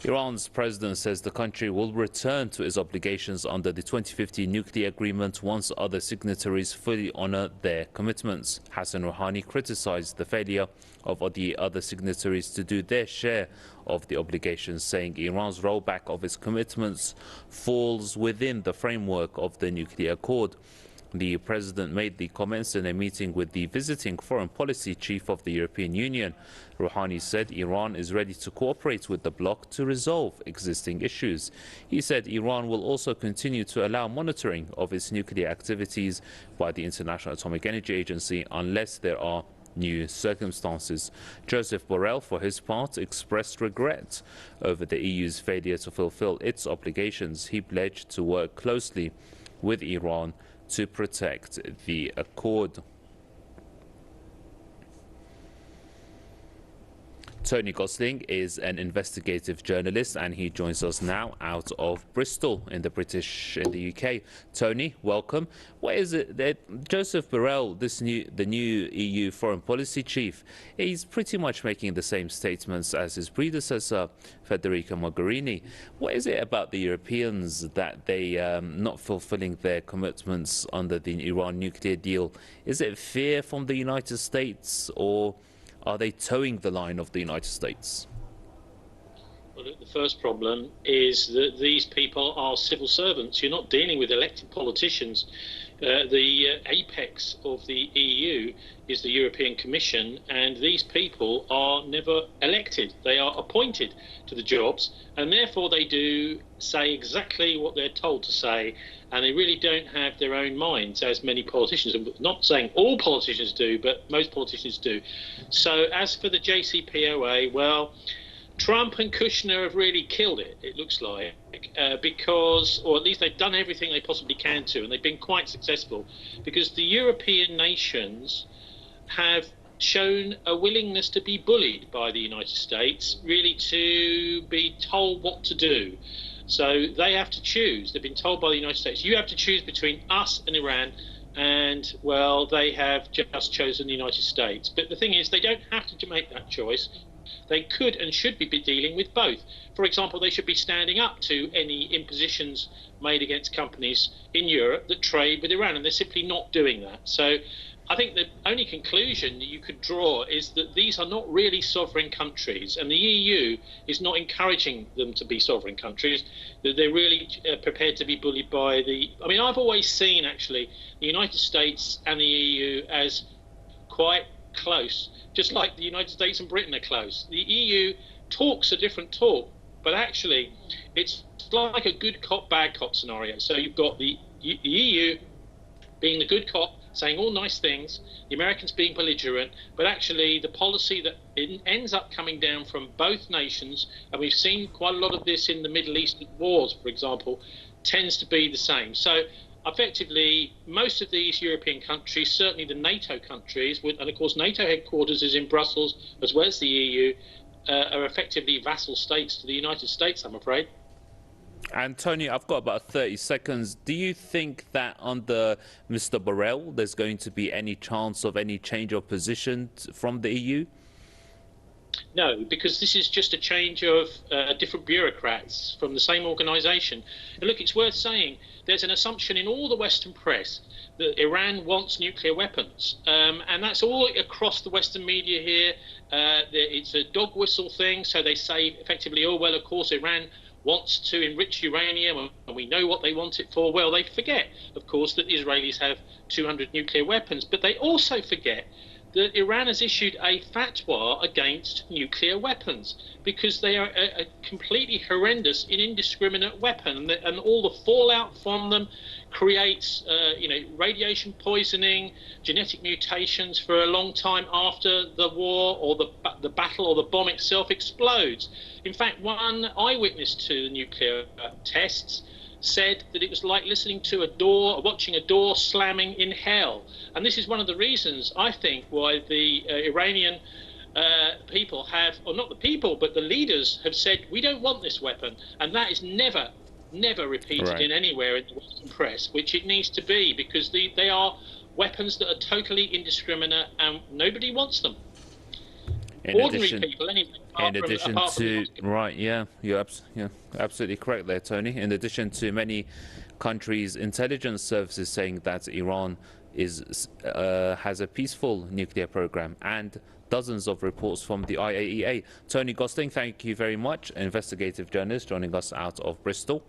Iran's president says the country will return to its obligations under the 2015 nuclear agreement once other signatories fully honor their commitments. Hassan Rouhani criticized the failure of the other signatories to do their share of the obligations, saying Iran's rollback of its commitments falls within the framework of the nuclear accord. The president made the comments in a meeting with the visiting foreign policy chief of the European Union. Rouhani said Iran is ready to cooperate with the bloc to resolve existing issues. He said Iran will also continue to allow monitoring of its nuclear activities by the International Atomic Energy Agency unless there are new circumstances. Josep Borrell, for his part, expressed regret over the EU's failure to fulfill its obligations. He pledged to work closely with Iran to protect the accord. Tony Gosling is an investigative journalist and he joins us now out of Bristol in the UK. Tony, welcome. What is it that Josep Borrell, the new EU foreign policy chief, he's pretty much making the same statements as his predecessor, Federica Mogherini. What is it about the Europeans that they not fulfilling their commitments under the Iran nuclear deal? Is it fear from the United States, or are they towing the line of the United States? Well, the first problem is that these people are civil servants. You're not dealing with elected politicians. The apex of the EU is the European Commission, and these people are never elected. They are appointed to the jobs, and therefore they do say exactly what they're told to say, and they really don't have their own minds, as many politicians. I'm not saying all politicians do, but most politicians do. So as for the JCPOA, well, Trump and Kushner have really killed it, it looks like, because, or at least they've done everything they possibly can to, and they've been quite successful, because the European nations have shown a willingness to be bullied by the United States, really to be told what to do. So they have to choose. They've been told by the United States, you have to choose between us and Iran, and, well, they have just chosen the United States. But the thing is, they don't have to make that choice. They could and should be dealing with both. For example, they should be standing up to any impositions made against companies in Europe that trade with Iran, and they're simply not doing that. So I think the only conclusion that you could draw is that these are not really sovereign countries, and the EU is not encouraging them to be sovereign countries, that they're really prepared to be bullied by the... I mean, I've always seen, actually, the United States and the EU as quite close, just like the United States and Britain are close. The EU talks a different talk, but actually it's like a good cop, bad cop scenario. So you've got the EU being the good cop, saying all nice things, the Americans being belligerent, but actually the policy that ends up coming down from both nations, and we've seen quite a lot of this in the Middle East wars, for example, tends to be the same. So effectively, most of these European countries, certainly the NATO countries, and of course NATO headquarters is in Brussels as well as the EU, are effectively vassal states to the United States, I'm afraid. And Tony, I've got about 30 seconds. Do you think that under Mr. Borrell there's going to be any chance of any change of position from the EU? No, because this is just a change of different bureaucrats from the same organisation. And look, it's worth saying there's an assumption in all the Western press that Iran wants nuclear weapons. And that's all across the Western media here. It's a dog whistle thing. So they say effectively, oh, well, of course, Iran wants to enrich uranium, and we know what they want it for. Well, they forget, of course, that the Israelis have 200 nuclear weapons. But they also forget that Iran has issued a fatwa against nuclear weapons because they are a completely horrendous and indiscriminate weapon, and all the fallout from them creates radiation poisoning, genetic mutations for a long time after the war or the battle or the bomb itself explodes. In fact, one eyewitness to the nuclear tests said that it was like listening to watching a door slamming in hell. And this is one of the reasons, I think, why the Iranian people have, or not the people, but the leaders have said, we don't want this weapon. And that is never repeated in anywhere in the Western press, which it needs to be, because they are weapons that are totally indiscriminate and nobody wants them. Ordinary people, anyway, In addition to, right, yeah, you're absolutely correct there, Tony. In addition to many countries' intelligence services saying that Iran has a peaceful nuclear program, and dozens of reports from the IAEA. Tony Gosling, thank you very much, investigative journalist joining us out of Bristol.